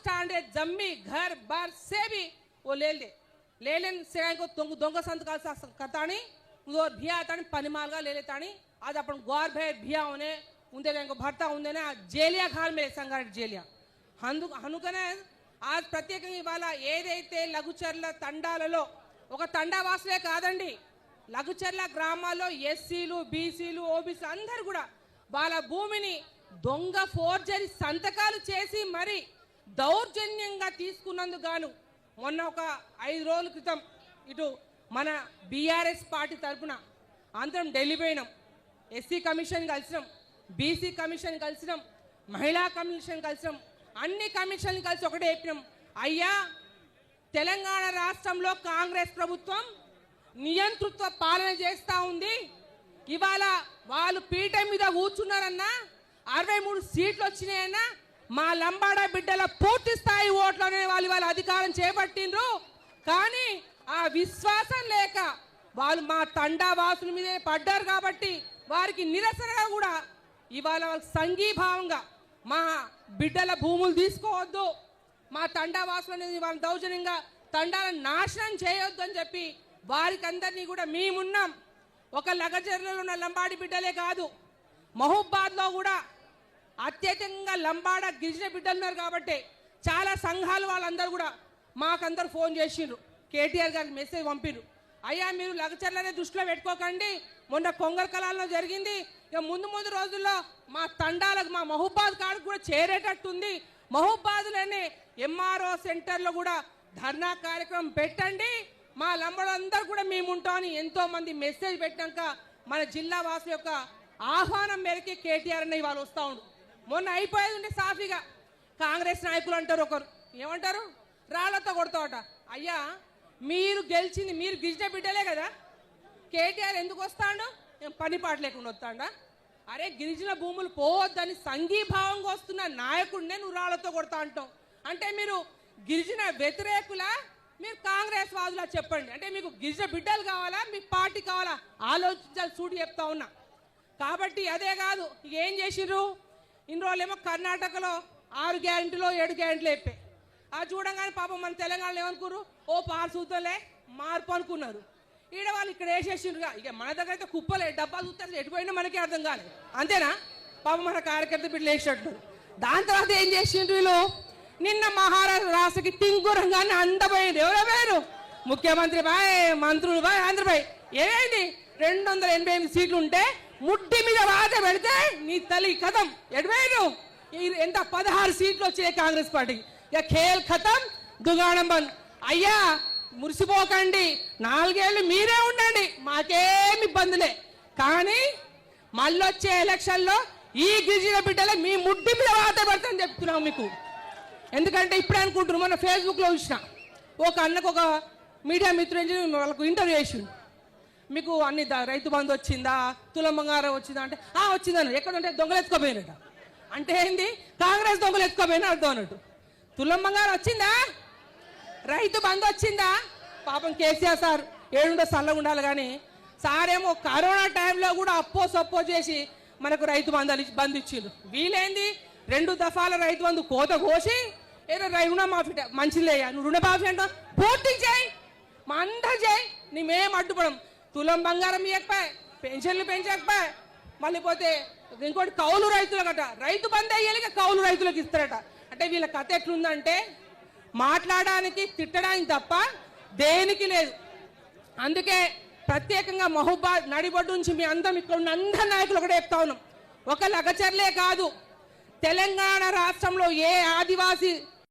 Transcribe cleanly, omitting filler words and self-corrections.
stand है जम्मी घर बार से भी वो ले लेन से को दोंग संतकाल करतानी उधर भिया आता पनिमालगा ले लेतानी आज अपन गौर भय भिया होने उनके भर्ता ఉందే జేలియా ఖాల్ మే సంగారెడ్డి జేలియా హనుకనే आज ప్రత్యేకంగా ఇవాళ ఏదైతే లఘుచర్ల తండాలలో ఒక తండావాసులే కాదండి లఘుచర్ల గ్రామాల్లో ఎస్సీలు బీసీలు ఓబీసీ అందరూ కూడా వాళ్ళ భూమిని దొంగ ఫోర్జరీ సంతకాలు చేసి మరి దౌర్జన్యంగా తీసుకున్నందుకు గాను మొన్న ఒక 5 రోజుల క్రితం ఇటు మన బీఆర్ఎస్ పార్టీ తరపున అందరం ఢిల్లీ పోయినాం ఎస్సీ కమిషన్ కలిసినాం బీసీ కమిషన్ కలిసినాం మహిళా కమిషన్ కలిసినాం అన్ని కమిషన్లు కలిసి ఒకటే చెప్పినాం అయ్యా తెలంగాణ రాష్ట్రంలో కాంగ్రెస్ ప్రభుత్వం నియంతృత్వ పాలన చేస్తూ ఉంది ఇవాళ వాళ్ళు పీఠం మీద కూర్చున్నారన్నా 63 సీట్లు వచ్చినాయన్నా మా లంబాడ బిడ్డల పూర్తి స్థాయి ఓట్లనే వాళ్ళు ఇవాళ అధికారం చేపట్టిండ్రు కానీ ఆ విశ్వాసం లేక వాళ్ళు మా తండా వాసుల మీదే పడ్డారు కాబట్టి వారికి నిరసనగా కూడా ఇవాళ సంఘీభావంగా మా బిడ్డల భూములు తీసుకోవద్దు మా తండా వాసులని వాళ్ళ దౌర్జన్యంగా తండాలను నాశనం చేయొద్దు అని చెప్పి వారికి అందరినీ కూడా మేమున్నాం ఒక లగజర్లలో ఉన్న లంబాడి బిడ్డలే కాదు మహబూబాద్లో కూడా అత్యధికంగా లంబాడ గిరిజన బిడ్డలు ఉన్నారు కాబట్టి చాలా సంఘాలు వాళ్ళందరూ కూడా మాకందరూ ఫోన్ చేసిండ్రు కేటీఆర్ గారికి మెసేజ్ పంపిరు అయ్యా మీరు లగచర్లనే దృష్టిలో పెట్టుకోకండి మొన్న కొంగర కళాల్లో జరిగింది ఇక ముందు రోజుల్లో మా తండాలకు మా మహబూబాద్ కాడికి కూడా చేరేటట్టుంది మహబూబాద్లోనే ఎంఆర్ఓ సెంటర్లో కూడా ధర్నా కార్యక్రమం పెట్టండి మా లంబడందరూ కూడా మేము ఉంటామని ఎంతో మంది మెసేజ్ పెట్టాక మన జిల్లా వాసుల యొక్క ఆహ్వానం మేరకి కేటీఆర్ అన్న ఇవాళ వస్తూ ఉండు మొన్న అయిపోయేది ఉంటే సాఫీగా కాంగ్రెస్ నాయకులు అంటారు ఒకరు ఏమంటారు రాళ్లతో కొడతావట అయ్యా మీరు గెలిచింది మీరు గిరిజన బిడ్డలే కదా కేటీఆర్ ఎందుకు వస్తాడు పని పాట లేకుండా వస్తాడా అరే గిరిజన భూములు పోవద్దని సంఘీభావంగా వస్తున్న నాయకుడినే నువ్వు రాళ్లతో కొడతా అంటావు అంటే మీరు గిరిజన వ్యతిరేకులా మీరు కాంగ్రెస్ వాదులా చెప్పండి అంటే మీకు గిరిజన బిడ్డలు కావాలా మీ పార్టీ కావాలా ఆలోచించాలి చూడు చెప్తా ఉన్నా కాబట్టి అదే కాదు ఏం చేసిర్రు ఇన్ని రోజులేమో కర్ణాటకలో 6 గ్యారెంటీలో 7 గ్యారెంటీలు అయిపోయి అది చూడంగానే పాపం మన తెలంగాణలో ఏమనుకున్నారు ఓ పార్సూతలే మార్పు అనుకున్నారు ఈడ వాళ్ళు ఇక్కడ వేసేసిండ్రుగా ఇక మన దగ్గర అయితే కుప్పలే డబ్బా చూస్తారు ఎటుపోయినా మనకే అర్థం కాలేదు అంతేనా పాపం మన కార్యకర్త బిడ్డలు వేసినట్టు దాని తర్వాత ఏం చేసిండ్రు వీళ్ళు నిన్న మహారాష్ట్ర రాష్ట్రకి తింగురంగానే అందపోయింది ఎవరో పేరు ముఖ్యమంత్రి బాయ్ మంత్రులు బాయ్ ఆంధ్రబాయ్ ఏమైంది 288 సీట్లు ఉంటే ముట్టి మీద వాత పెడితే నీ తల్లి కథం ఎటుపోయారు ఎంత 16 సీట్లు వచ్చాయి కాంగ్రెస్ పార్టీకి ఇక ఖేల్ ఖతం దుగాణం బంద్ అయ్యా మురిసిపోకండి 4 ఏళ్ళు మీరే ఉండండి మాకేమి ఇబ్బందులే కానీ మళ్ళీ వచ్చే ఎలక్షన్లో ఈ గిరిజన బిడ్డలే మీ ముడ్డి మీద వాత పెడతాను చెప్తున్నాం మీకు ఎందుకంటే ఇప్పుడే అనుకుంటున్నారు మన ఫేస్బుక్లో చూసిన ఒక అన్నకు ఒక మీడియా మిత్రుడు వాళ్ళకు ఇంటర్వ్యూ చేసిండు మీకు అన్ని రైతు బంధు వచ్చిందా తులం బంగారం వచ్చిందా అంటే వచ్చిందని ఎక్కడంటే దొంగలు ఎత్తుకోపోయినట అంటే ఏంది కాంగ్రెస్ దొంగలు ఎత్తుకోపోయినా అర్థం అన్నట్టు తులం బంగారం వచ్చిందా రైతు బంధు వచ్చిందా పాపం కేసీఆర్ సార్ ఏడుండో చల్లగా ఉండాలి కానీ సారేమో కరోనా టైంలో కూడా సప్పో చేసి మనకు రైతు బంధు ఇచ్చిండు వీలేంది 2 దఫాల రైతు బంధు కోత కోసి ఏదో రుణమాఫీ మంచిలేయా నువ్వు రుణమాఫీ అంటావు పూర్తి చేయి మా అందరూ చేయి మేమేం అడ్డుపడం తులం బంగారం ఇవ్వకపోయా పెన్షన్లు పెంచకపోయా మళ్ళీ పోతే ఇంకోటి కౌలు రైతులకట రైతు బంధు అయ్యేలాగా కౌలు రైతులకు ఇస్తారట అంటే వీళ్ళ కథ ఎట్లుందంటే మాట్లాడడానికి తిట్టడానికి తప్ప దేనికి లేదు అందుకే ప్రత్యేకంగా మహబూబాద్ నడిబొడ్డు నుంచి మీ అందరం ఇక్కడ ఉన్న అందరి నాయకులు ఒకటే చెప్తా ఉన్నాం ఒక లగచర్లే కాదు తెలంగాణ రాష్ట్రంలో ఏ ఆదివాసీ